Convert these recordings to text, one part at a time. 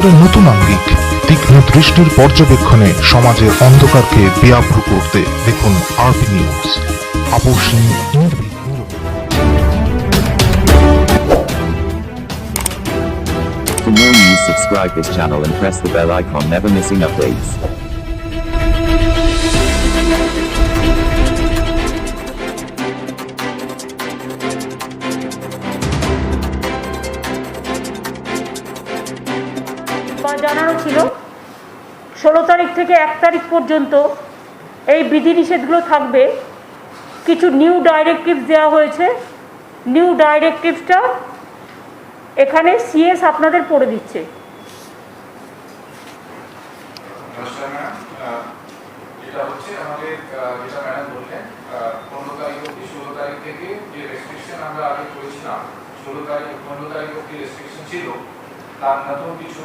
একটা নতুন আঙ্গিক, তীক্ষ্ণ দৃষ্টির পর্যবেক্ষণে সমাজের অন্ধকারকে বেআব্রু করতে দেখুন আরবি নিউজ। আপসহীন নির্ভীক নিরপেক্ষ। For more news, subscribe this channel and press the bell icon, never missing updates. জানানো ছিল 16 তারিখ থেকে 1 তারিখ পর্যন্ত এই বিধিনিষেধগুলো থাকবে। কিছু নিউ ডাইরেক্টিভস দেওয়া হয়েছে। নিউ ডাইরেক্টিভসটা এখানে সিএস আপনাদের পড়ে দিচ্ছে। এটা হচ্ছে আমাদের যেটা ম্যাডাম বললেন 15 তারিখ অবধি 16 তারিখ থেকে যে রেস্ট্রিকশন আমরা আগে করেছিলাম 15 তারিখ অবধি রেস্ট্রিকশন ছিল, তার নতুন কিছু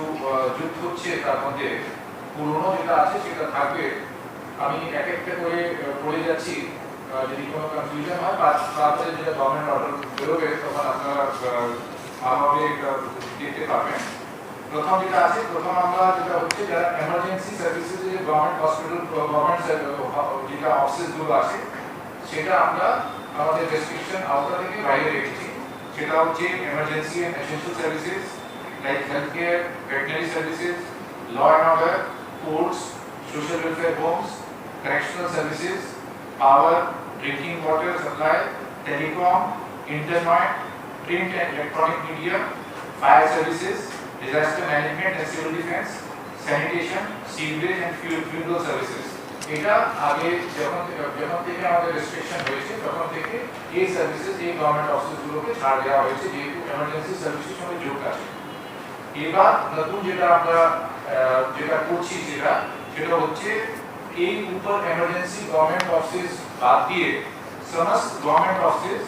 যুক্ত হচ্ছে। তার মধ্যে পুরনো যেটা আছে সেটা থাকবে। আমি এক একটা করে পড়ে যাচ্ছি, যদি কোনো কনফিউশন হয় তারপরে যেটা গভর্নমেন্ট অর্ডার বেরোবে তখন আপনারা ভালোভাবে দেখতে পাবেন। প্রথম যেটা আছে, প্রথম আমরা যেটা হচ্ছে যারা এমার্জেন্সি সার্ভিসেস যে গভর্নমেন্ট হসপিটাল গভর্নমেন্ট যেটা অফিসগুলো আছে সেটা আমরা আমাদের রেস্ট্রিকশন আওতা থেকে বাইরে রেখেছি। সেটা হচ্ছে emergency and essential services like healthcare, veterinary services, law and order, courts, social welfare homes, correctional services, power, drinking water supply, telecom, internet, print and electronic media, fire services, disaster management and civil defense, sanitation, sewerage and funeral services. এটা আগে যখন থেকে আমাদের restriction হয়েছে তখন থেকে এই services এই গভর্নমেন্ট অফিসগুলোকে ছাড় দেওয়া হয়েছে, যেহেতু এমার্জেন্সি সার্ভিসের সঙ্গে যুক্ত আছে। এবার নতুন যেটা আমরা যেটা করছি সেটা হচ্ছে এই উপর এমার্জেন্সি গভর্নমেন্ট অফিস বাদ দিয়ে সমস্ত গভর্নমেন্ট অফিস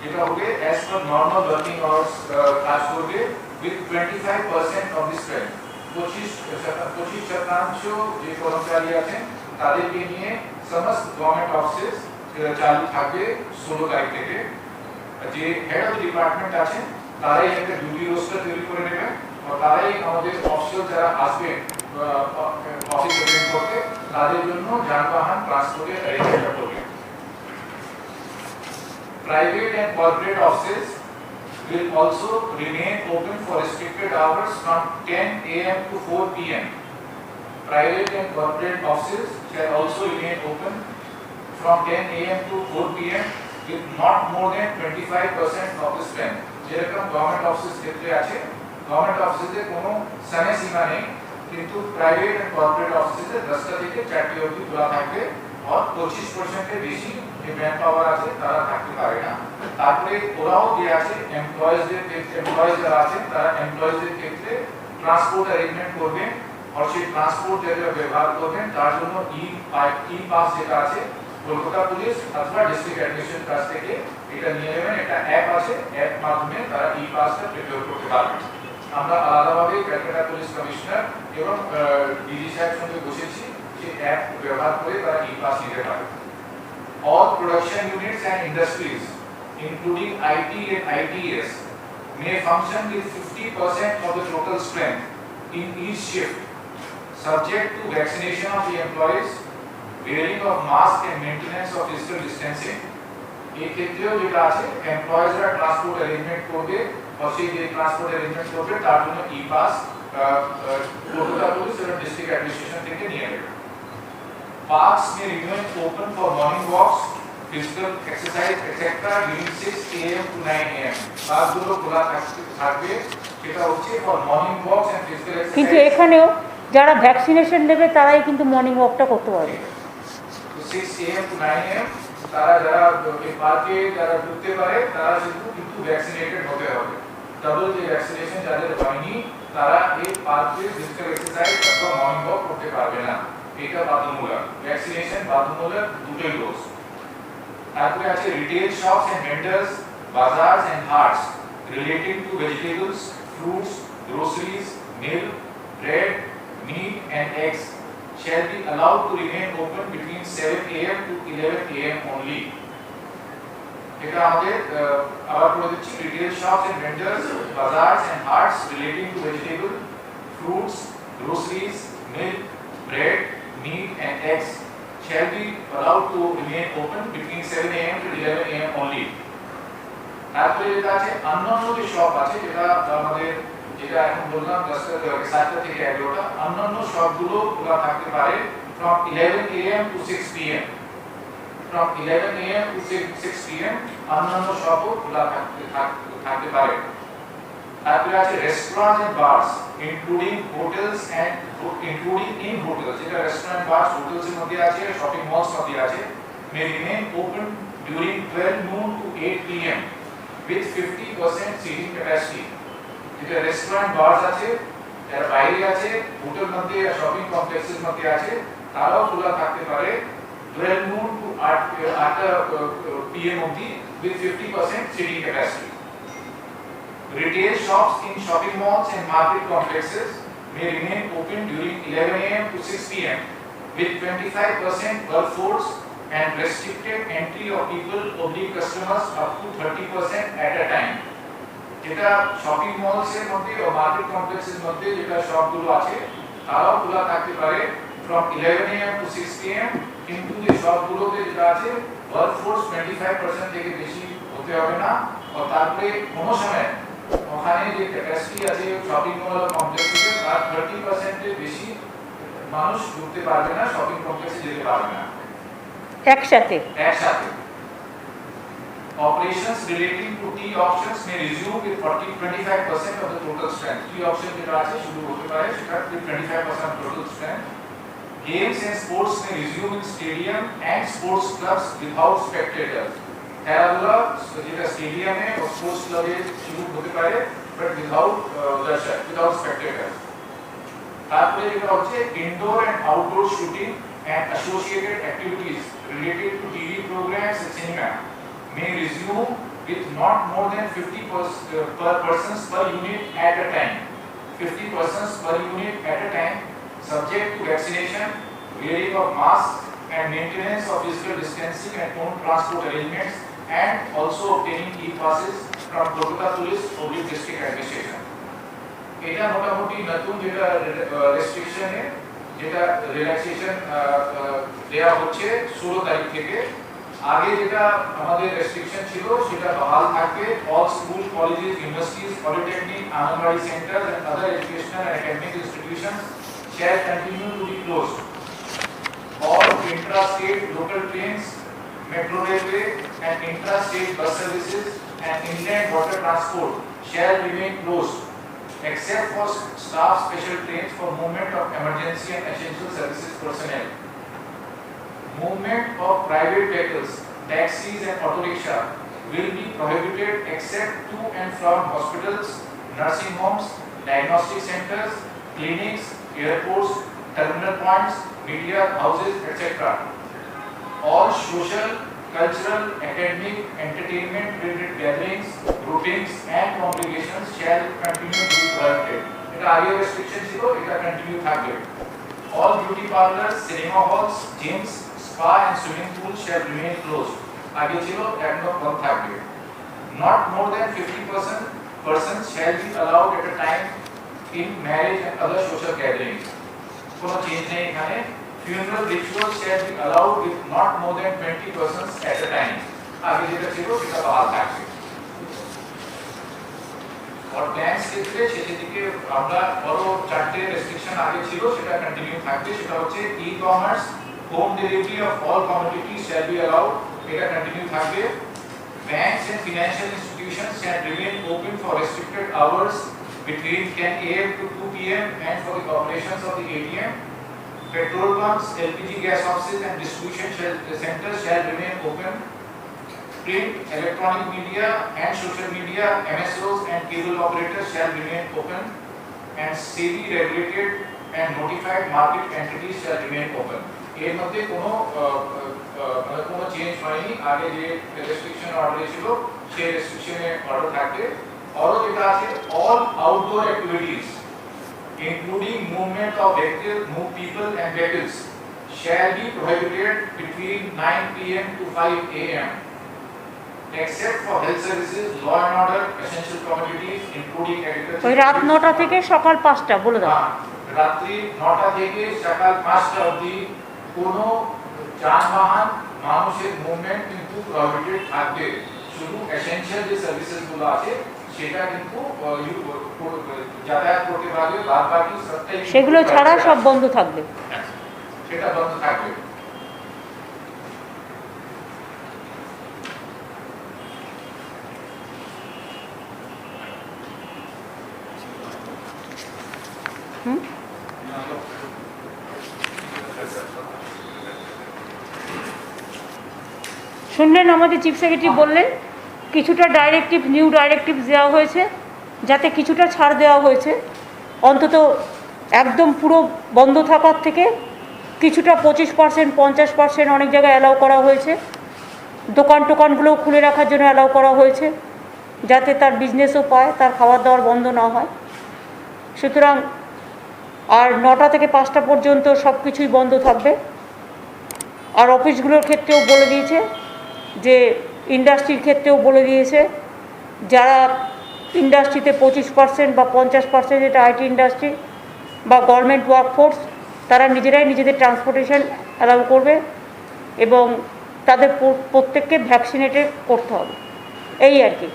যেটা হবে as per normal working hours কাজ করবে উইথ 25% অফ দি স্ট্রেন্থ। 25% যে কর্মচারী আছেন তাদেরকে নিয়ে সমস্ত গভর্নমেন্ট অফিস চালু থাকবে 16 তারিখ থেকে। যে হেড অফ ডিপার্টমেন্ট আছেন তারাই একটা ডিউটি রোস্টার তৈরি করে নেবেন, তারাই আমাদের অফিসিয়াল যারা আসবেন অফিস অ্যাটেন্ড করতে তাদের জন্য যানবাহন ট্রান্সপোর্টের অ্যারেঞ্জমেন্ট করবেন। Private and corporate offices will also remain open for restricted hours from 10 a.m. to 4 p.m. Private and corporate offices shall also remain open from 10 a.m. to 4 p.m. with not more than 25% of the strength. যেরকম government office ক্ষেত্রে আছে, government অফিসে কোনো সময় সীমা নেই, কিন্তু private and corporate অফিসে 10টা থেকে 4টা অবধি খোলা থাকবে আর 25% এর বেশি যে ম্যান পাওয়ার আছে তারা থাকতে পারে না। তারপরে ওরাও যে আছে এমপ্লয়িজদের যারা আছেন তারা এমপ্লয়িজদের ক্ষেত্রে ট্রান্সপোর্ট অ্যারেঞ্জমেন্ট করবেন, আর সেই ট্রান্সপোর্ট যেটা ব্যবহার করবেন তার জন্য ই পাস যেটা আছে কলকাতা পুলিশ অথবা ডিস্ট্রিক্ট অ্যাডমিনিস্ট্রেশন কাছ থেকে এটা নিয়ে নেবেন। একটা অ্যাপ আছে, অ্যাপ মাধ্যমে তারা ই পাসটা প্রিপেয়ার করতে পারবেন। আমরা আলাদাভাবে ক্যালকাটা পুলিশ কমিশনার এবং ডিজি সাহেবের সঙ্গে বসেছি যে অ্যাপ ব্যবহার করে তারা ই পাস নিতে পারে। All production units and industries including IT and ITS may function with 50% of the total strength in each shift subject to vaccination of the employees, wearing of mask and maintenance of physical distancing. এই ক্ষেত্রেও যেটা আছে এমপ্লয়িজরা transport arrangement করবে, আর সেই যে transport arrangement করবে তার জন্য ই পাস কলকাতা পুলিশ এবং ডিস্ট্রিক্ট অ্যাডমিনিস্ট্রেশন থেকে নিয়ে নেবে। Parks may remain open for morning walks, physical exercise, etc. during 6 a.m. to 9 a.m. পার্কগুলো খোলা থাকবে, সেটা হচ্ছে for morning walks and physical exercise। কিন্তু এখানেও যারা ভ্যাকসিনেশন নেবে তারাই কিন্তু মর্নিং ওয়াকটা করতে পারবে। 6 a.m. to 9 a.m. তারা যারা এই পার্কে যারা ঢুকতে পারে তারা কিন্তু ভ্যাকসিনেটেড হতে হবে। ডাবল যে ভ্যাকসিনেশন যাদের হয়নি তারা এই পার্কে ফিজিক্যাল এক্সারসাইজ অথবা মর্নিং ওয়াক করতে পারবে না। এটা বাধ্যতামূলক, ভ্যাকসিনেশন বাধ্যতামূলক দুটোই ডোজ। তারপরে আছে retail shops and vendors, bazaars and haats relating to vegetables, fruits, groceries, milk, bread, meat and eggs shall be allowed to remain open between 7 a.m. to 11 a.m. only. এটা আমাদের আবার বলে দিচ্ছি retail shops and vendors, bazaars and haats relating to vegetable, fruits, groceries, milk, bread, meat and eggs shall be allowed to remain open between 7 a.m. to 11 a.m. only. তারপরে যেটা আছে অন্যান্য যে শপ আছে যেটা আমাদের যেটা এখন বললাম 7টা থেকে 11টা অন্যান্য শপগুলো খোলা থাকতে পারে from 11 a.m. to 6 p.m. From 11 a.m. to 6 p.m. অন্যান্য শপও খোলা থাকতে পারে। তারপরে আছে restaurant and bars including hotels and including in hotels যেটা রেস্টুরেন্ট বারস হোটেলস এর মধ্যে আছে শপিং মলস মধ্যে আছে may remain open during 12 noon to 8 p.m. with 50% seating capacity. যেটা রেস্টুরেন্ট বারস আছে যারা বাইরে আছে হোটেল মধ্যে শপিং কমপ্লেক্সের মধ্যে আছে তারাও খোলা থাকতে পারে 12 noon to 8 p.m. only with 50% seating capacity. Retail shops in shopping malls and market complexes may remain open during 11 a.m. to 6 p.m. with 25% workforce and restricted entry of people oblique customers up to 30% at a time. যেটা shopping malls এর মধ্যে ও market কমপ্লেক্সের মধ্যে যেটা শপগুলো আছে তারাও খোলা থাকতে পারে from 11 a.m. to 6 p.m. কিন্তু যে শপগুলোতে যেটা আছে ওয়ার্কফোর্স 25% থেকে বেশি হতে হবে না আর তারপরে কোনো সময় ওখানে যে ক্যাপাসিটি আছে শপিং মল কমপ্লেক্সে তার 30% এর বেশি মানুষ ঢুকতে পারবে না শপিং কমপ্লেক্সে যেতে পারবে না একসাথে Operations relating to tea auctions may resume with 25% of the total strength. Tea auction যেটা আছে শুরু হতে পারে সেটা with 25% of total strength. Games and sports may resume in stadium and sports clubs without spectators. খেলাধুলা যেটা স্টেডিয়ামে ও স্পোর্টস ক্লাবে শুরু হতে পারে but without spectators. তারপরে যেটা হচ্ছে indoor and outdoor shooting and associated activities related to TV programs and cinema may resume with not more than 50 persons per unit at a time. 50 persons per unit at a time, subject to vaccination, wearing of masks, and maintenance of physical distancing and own transport arrangements, and also obtaining e-passes from Kolkata Police or District Administration. এটা মোটামুটি নতুন যেটা restriction যেটা relaxation দেয়া হচ্ছে 16 তারিখ থেকে আগে যেটা আমাদের রেস্ট্রিকশন ছিল সেটা বহাল থাকবে all school colleges universities polytechnic anganwadi centre and other educational and academic institutions shall continue to be closed. All intra-state local trains, metro railway and intra-state bus services and inland water transport shall remain closed except for staff special trains for movement of emergency and essential services personnel. Movement of private vehicles, taxis and auto rickshaw will be prohibited except to and from hospitals, nursing homes, diagnostic centers, clinics, airports, terminal points, media houses, etc. All social, cultural, academic, entertainment related gatherings, groupings and congregations shall continue to be prohibited. এটা আগে restriction ছিল এটা continue থাকবে। All beauty parlors, cinema halls, gyms, spa and swimming pools shall remain closed. আগে ছিল একদম বন্ধ থাকবে। Not more than 50% persons shall be allowed at a time in marriage and other social gatherings. কোনো change নেই এখানে। Funeral rituals shall be allowed with not more than 20 persons at a time. আগে যেটা ছিল সেটা বহাল থাকবে। और প্ল্যান্স ক্ষেত্রে সেদিকে আমরা বড় চারটে রেস্ট্রিকশন আগে ছিল সেটা কন্টিনিউ থাকবে সেটা হচ্ছে e-commerce home delivery of all commodities shall be allowed এটা কন্টিনিউ থাকবে banks and financial institutions shall remain open for restricted hours between 10 a.m. to 2 p.m. and for the operations of the ATM. Petrol pumps, LPG gas offices and distribution centers shall remain open. Print, electronic media and social media, MSOs and cable operators shall remain open, and SEBI regulated and notified market entities shall remain open. এর মধ্যে কোনো change হয়নি আগে যে restriction order ছিল সেই রেস্ট্রিকশনে order থাকবে और যেটা আছে all outdoor activities including movement of vehicles, move people and vehicles shall be prohibited between 9 p.m. to 5 a.m. except for health services, law and order, essential commodities, including agriculture. ওই রাত 9টা থেকে সকাল 5টা বলে দাও। রাত্রি 9টা থেকে সকাল 5টা অবধি কোনো যানবাহন মানুষের মুভমেন্ট কিন্তু প্রহিবিটেড থাকবে। শুধু এসেনশিয়াল যে সার্ভিসেস গুলো আছে সেটা কিন্তু যাতায়াত করতে পারবে, বাদ বাকি সবটাই সেগুলো ছাড়া সব বন্ধ থাকবে। সেটা বন্ধ থাকবে। শুনলেন আমাদের চিফ সেক্রেটারি বললেন কিছুটা ডাইরেক্টিভ, নিউ ডাইরেক্টিভ দেওয়া হয়েছে, যাতে কিছুটা ছাড় দেওয়া হয়েছে, অন্তত একদম পুরো বন্ধ থাকার থেকে কিছুটা 25%, 50% অনেক জায়গায় অ্যালাউ করা হয়েছে। দোকানগুলোও খুলে রাখার জন্য অ্যালাউ করা হয়েছে, যাতে তার বিজনেসও পায়, তার খাবার দাবার বন্ধ না হয়। সুতরাং আর 9টা থেকে 5টা পর্যন্ত সব কিছুই বন্ধ থাকবে। আর অফিসগুলোর ক্ষেত্রেও বলে দিয়েছে, যে ইন্ডাস্ট্রির ক্ষেত্রেও বলে দিয়েছে, যারা ইন্ডাস্ট্রিতে 25% বা 50%, যেটা আইটি ইন্ডাস্ট্রি বা গভর্নমেন্ট ওয়ার্কফোর্স, তারা নিজেরাই নিজেদের ট্রান্সপোর্টেশন অ্যালাউ করবে এবং তাদের প্রত্যেককে ভ্যাকসিনেটেড করতে হবে, এই আর কি।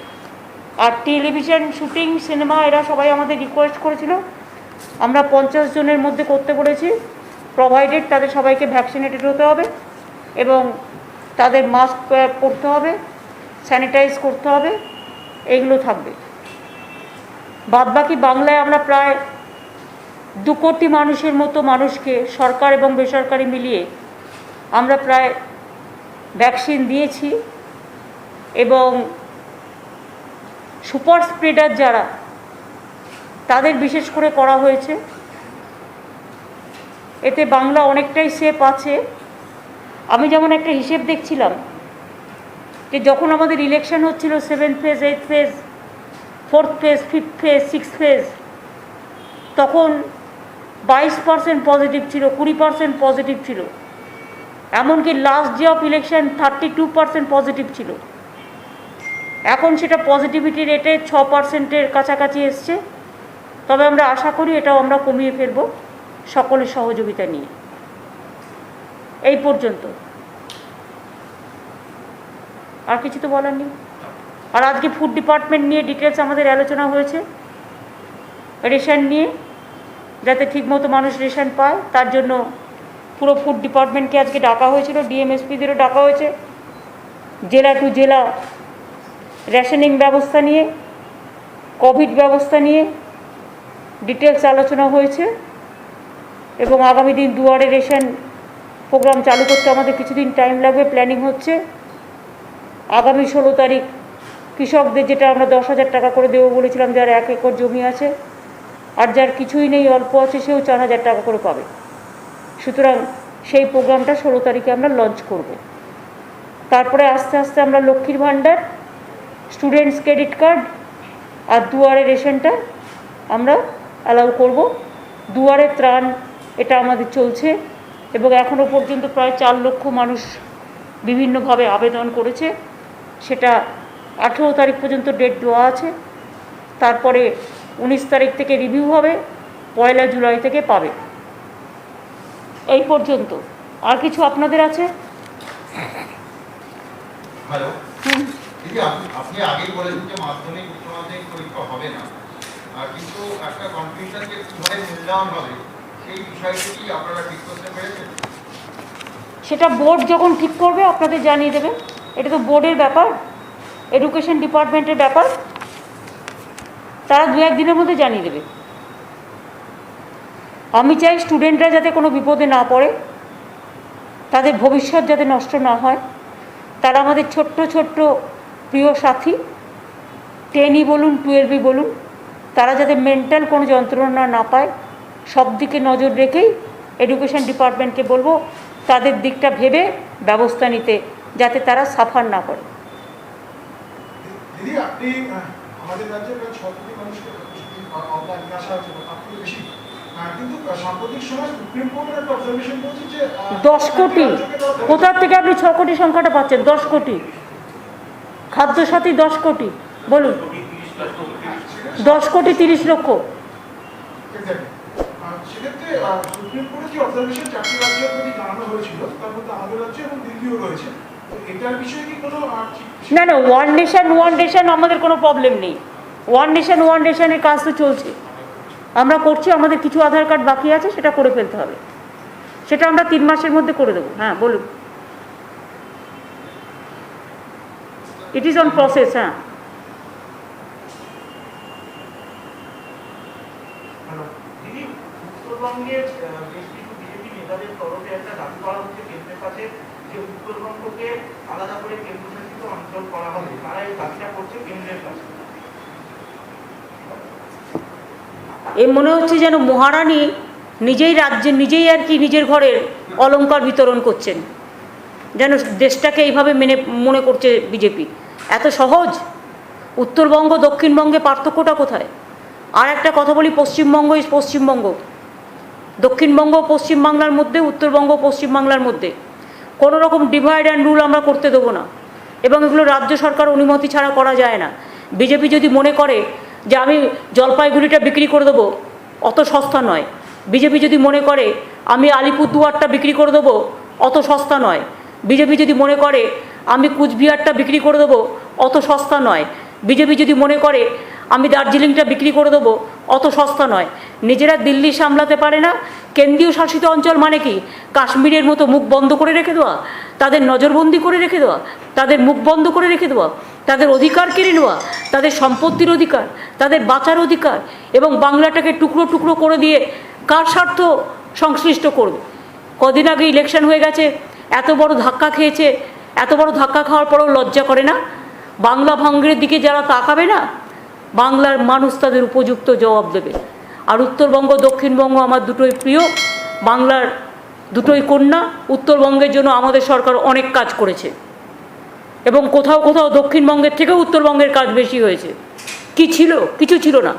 আর টেলিভিশন শুটিং, সিনেমা, এরা সবাই আমাদের রিকোয়েস্ট করেছিল, আমরা 50 জনের মধ্যে করতে বলেছি, প্রোভাইডেড তাদের সবাইকে ভ্যাকসিনেটেড হতে হবে এবং তাদের মাস্ক পরতে হবে, স্যানিটাইজ করতে হবে, এইগুলো থাকবে। বাদবাকি বাংলায় আমরা প্রায় 2 কোটি মানুষের মতো মানুষকে, সরকার এবং বেসরকারি মিলিয়ে আমরা প্রায় ভ্যাকসিন দিয়েছি এবং সুপার স্প্রেডার যারা, তাদের বিশেষ করে করা হয়েছে। এতে বাংলা অনেকটাই সেফ আছে। আমি যেমন একটা হিসেব দেখছিলাম, যে যখন আমাদের ইলেকশন হচ্ছিল 7th phase, 8th phase, 4th phase, 5th phase, 6th phase, তখন 22% পজিটিভ ছিল, 20% পজিটিভ ছিল, এমনকি last day of election 32% positive ছিল। এখন সেটা পজিটিভিটি রেটে 6%-এর কাছাকাছি এসছে। তবে আমরা আশা করি এটাও আমরা কমিয়ে ফেলব সকলের সহযোগিতা নিয়ে। এই পর্যন্ত, আর কিছু তো বলার নেই। আর আজকে ফুড ডিপার্টমেন্ট নিয়ে ডিটেলস আমাদের আলোচনা হয়েছে, রেশন নিয়ে, যাতে ঠিকমতো মানুষ রেশন পায়, তার জন্য পুরো ফুড ডিপার্টমেন্টকে আজকে ডাকা হয়েছিল, ডিএমএসপিদেরও ডাকা হয়েছে, জেলা টু জেলা রেশনিং ব্যবস্থা নিয়ে, কোভিড ব্যবস্থা নিয়ে ডিটেলস আলোচনা হয়েছে এবং আগামী দিন দুয়ারে রেশন প্রোগ্রাম চালু করতে আমাদের কিছুদিন টাইম লাগবে, প্ল্যানিং হচ্ছে। আগামী 16 তারিখ কৃষকদের, যেটা আমরা 10,000 টাকা করে দেবো বলেছিলাম, যার 1 একর জমি আছে আর যার কিছুই নেই, অল্প আছে, সেও 4,000 টাকা করে পাবে। সুতরাং সেই প্রোগ্রামটা 16 তারিখে আমরা লঞ্চ করব। তারপরে আস্তে আস্তে আমরা লক্ষ্মীর ভাণ্ডার, স্টুডেন্টস ক্রেডিট কার্ড আর দুয়ারে রেশনটা আমরা অ্যালাউ করব। দুয়ারে ত্রাণ, এটা আমাদের চলছে এবং এখনও পর্যন্ত প্রায় 4 লক্ষ মানুষ বিভিন্নভাবে আবেদন করেছে। সেটা 18 তারিখ পর্যন্ত ডেট দেওয়া আছে। তারপরে 19 তারিখ থেকে রিভিউ হবে, 1 জুলাই থেকে পাবে। এই পর্যন্ত। আর কিছু আপনাদের আছে? হ্যালো দিদি, আপনি আগেই বলেছেন যে মাধ্যমিক উচ্চ মাধ্যমিক পরীক্ষা হবে না, কিন্তু একটা কনফিউশনকে কিভাবে মূল্যায়ন হবে সেই বিষয়টি কি আপনারা ঠিক করতে পেরেছেন? সেটা বোর্ড যখন ঠিক করবে আপনাদের জানিয়ে দেবে। এটা তো বোর্ডের ব্যাপার, এডুকেশন ডিপার্টমেন্টের ব্যাপার, তারা 2-1 দিনের মধ্যে জানিয়ে দেবে। আমি চাই স্টুডেন্টরা যাতে কোনো বিপদে না পড়ে, তাদের ভবিষ্যৎ যাতে নষ্ট না হয়। তারা আমাদের ছোট্ট ছোট্ট প্রিয় সাথী, 10ই বলুন 12ই বলুন, তারা যাতে মেন্টাল কোনো যন্ত্রণা না পায়, সব দিকে নজর রেখেই এডুকেশন ডিপার্টমেন্টকে বলবো তাদের দিকটা ভেবে ব্যবস্থা নিতে, যাতে তারা সাফার না করে। দিদি, আপনি আমাদের রাজ্যে প্রায় 6 কোটি মানুষকে আওতায় নিয়ে আসা হয়েছে, আপনি বেশি, কিন্তু সাম্প্রতিক সময় সুপ্রিম কোর্টের একটা অবজারভেশন বলছে যে 10 কোটি, কোথা থেকে আপনি 6 কোটি সংখ্যাটা পাচ্ছেন? 10 কোটি খাদ্যসাথী 10 কোটি, বলুন 10 কোটি 30 লক্ষ। Exactly. সেক্ষেত্রে সুপ্রিম কোর্টে যে অবজারভেশন 4টি রাজ্যের প্রতি জানানো হয়েছিল তার মধ্যে আমাদের রাজ্য এবং দিল্লিও রয়েছে, তো এটার বিষয়ে কি কোনো না না, ওয়ান নেশন আমাদের কোনো প্রবলেম নেই। ওয়ান নেশনের কাজ তো চলছে, আমরা করছি। আমাদের কিছু আধার কার্ড বাকি আছে, সেটা করে ফেলতে হবে, সেটা আমরা 3 মাসের মধ্যে করে দেবো। হ্যাঁ বলুন, ইট ইজ অন প্রসেস। হ্যাঁ দিদি, উত্তরবঙ্গের বেশ কিছু বিজেপি নেতাদের তরফে একটা দাবি করা হচ্ছে কেন্দ্রের কাছে যে উত্তরবঙ্গকে আলাদা করে কেন্দ্রশাসিত অঞ্চল করা হবে, তারা এই দাবিটা করছে কেন্দ্রের কাছে। এ মনে হচ্ছে যেন মহারানী নিজেই নিজেই আর কি নিজের ঘরের অলংকার বিতরণ করছেন, যেন দেশটাকে এইভাবে মনে করছে বিজেপি। এত সহজ? উত্তরবঙ্গ দক্ষিণবঙ্গে পার্থক্যটা কোথায়? আর একটা কথা বলি, পশ্চিমবঙ্গ, দক্ষিণবঙ্গ পশ্চিমবাংলার মধ্যে, উত্তরবঙ্গ পশ্চিমবাংলার মধ্যে কোনো রকম ডিভাইড অ্যান্ড রুল আমরা করতে দেবো না, এবং এগুলো রাজ্য সরকার অনুমতি ছাড়া করা যায় না। বিজেপি যদি মনে করে যে আমি জলপাইগুড়িটা বিক্রি করে দেবো, অত সস্তা নয়। বিজেপি যদি মনে করে আমি আলিপুরদুয়ারটা বিক্রি করে দেবো, অত সস্তা নয়। বিজেপি যদি মনে করে আমি কুচবিহারটা বিক্রি করে দেবো, অত সস্তা নয়। বিজেপি যদি মনে করে আমি দার্জিলিংটা বিক্রি করে দেবো, অত সস্তা নয়। নিজেরা দিল্লি সামলাতে পারে না, কেন্দ্রীয় শাসিত অঞ্চল মানে কি? কাশ্মীরের মতো মুখ বন্ধ করে রেখে দেওয়া, তাদের নজরবন্দি করে রেখে দেওয়া, তাদের মুখ বন্ধ করে রেখে দেওয়া, তাদের অধিকার কেড়ে নেওয়া, তাদের সম্পত্তির অধিকার, তাদের বাঁচার অধিকার, এবং বাংলাটাকে টুকরো টুকরো করে দিয়ে কার স্বার্থ সংশ্লিষ্ট করবে? কদিন আগে ইলেকশন হয়ে গেছে, এত বড় ধাক্কা খেয়েছে, এত বড় ধাক্কা খাওয়ার পরেও লজ্জা করে না? বাংলা ভাঙড়ের দিকে যারা তাকাবে না, বাংলার মানুষ তাদের উপযুক্ত জবাব দেবে। আর উত্তরবঙ্গ দক্ষিণবঙ্গ আমার দুটোই প্রিয়, বাংলার দুটোই কন্যা। উত্তরবঙ্গের জন্য আমাদের সরকার অনেক কাজ করেছে, এবং কোথাও কোথাও দক্ষিণবঙ্গের থেকেও উত্তরবঙ্গের কাজ বেশি হয়েছে। কি ছিল? কিছু ছিল না।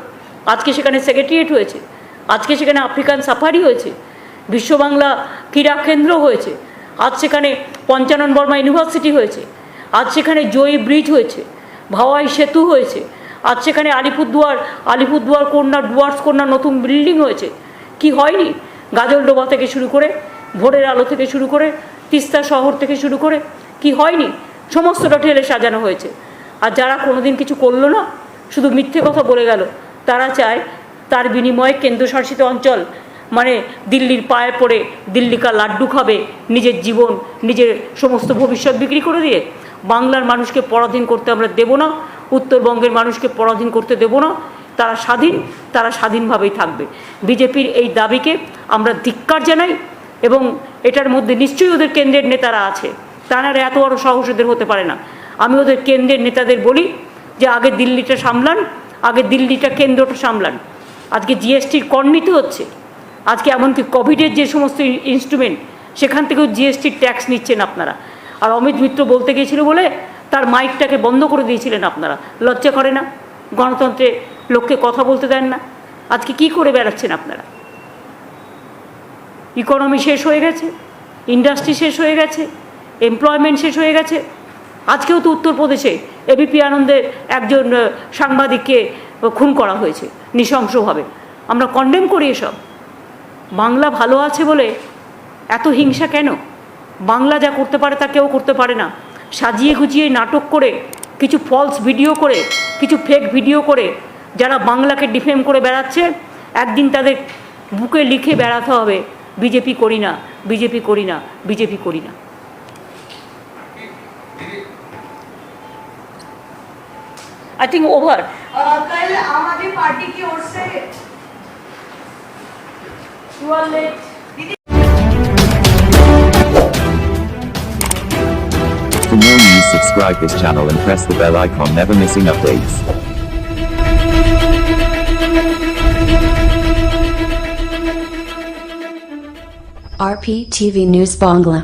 আজকে সেখানে সেক্রেটারিয়েট হয়েছে, আজকে সেখানে আফ্রিকান সাফারি হয়েছে, বিশ্ববাংলা ক্রীড়া কেন্দ্র হয়েছে, আজ সেখানে পঞ্চানন বর্মা ইউনিভার্সিটি হয়েছে, আজ সেখানে জয়ী ব্রিজ হয়েছে, ভাওয়াই সেতু হয়েছে, আজ সেখানে আলিপুরদুয়ার কন্যা, ডুয়ার্স কন্যা নতুন বিল্ডিং হয়েছে। কি হয়নি? গাজলডোবা থেকে শুরু করে, ভোরের আলো থেকে শুরু করে, তিস্তা শহর থেকে শুরু করে, কি হয়নি? সমস্তটা ঠেলে সাজানো হয়েছে। আর যারা কোনোদিন কিছু করলো না, শুধু মিথ্যে কথা বলে গেল, তারা চায় তার বিনিময়ে কেন্দ্রশাসিত অঞ্চল মানে দিল্লির পায়ে পড়ে দিল্লিকা লাড্ডু খাবে, নিজের জীবন, নিজের সমস্ত ভবিষ্যৎ বিক্রি করে দিয়ে। বাংলার মানুষকে পরাধীন করতে আমরা দেব না, উত্তরবঙ্গের মানুষকে পরাধীন করতে দেব না। তারা স্বাধীন, তারা স্বাধীনভাবেই থাকবে। বিজেপির এই দাবিকে আমরা ধিক্কার জানাই, এবং এটার মধ্যে নিশ্চয়ই ওদের কেন্দ্রের নেতারা আছে, তারা এত বড় সাহস ওদের হতে পারে না। আমি ওদের কেন্দ্রের নেতাদের বলি যে আগে দিল্লিটা সামলান, আগে দিল্লিটা কেন্দ্রটা সামলান। আজকে জিএসটির কর নিতে হচ্ছে, আজকে এমনকি কোভিডের যে সমস্ত ইনস্ট্রুমেন্ট, সেখান থেকেও জিএসটির ট্যাক্স নিচ্ছেন আপনারা। আর অমিত মিত্র বলতে গিয়েছিল বলে তার মাইকটাকে বন্ধ করে দিয়েছিলেন আপনারা। লজ্জা করে না? গণতন্ত্রে লোককে কথা বলতে দেন না। আজকে কি করে বেড়াচ্ছেন আপনারা? ইকোনমি শেষ হয়ে গেছে, ইন্ডাস্ট্রি শেষ হয়ে গেছে, এমপ্লয়মেন্ট শেষ হয়ে গেছে। আজকেও তো উত্তরপ্রদেশে এবিপি আনন্দের একজন সাংবাদিককে খুন করা হয়েছে নৃশংসভাবে। আমরা কন্ডেম করি এসব। বাংলা ভালো আছে বলে এত হিংসা কেন? বাংলা যা করতে পারে তা কেউ করতে পারে না। সাজিয়ে গুজিয়ে নাটক করে, কিছু ফলস ভিডিও করে, কিছু ফেক ভিডিও করে যারা বাংলাকে ডিফেম করে বেড়াচ্ছে, একদিন তাদের বুকে লিখে বেড়াতে হবে বিজেপি করি না, বিজেপি করি না, বিজেপি করি না। I think over. कल आम आदमी पार्टी की ओर से you are late. For more news, subscribe this channel and press the bell icon, never missing updates. RPTV News Bangla.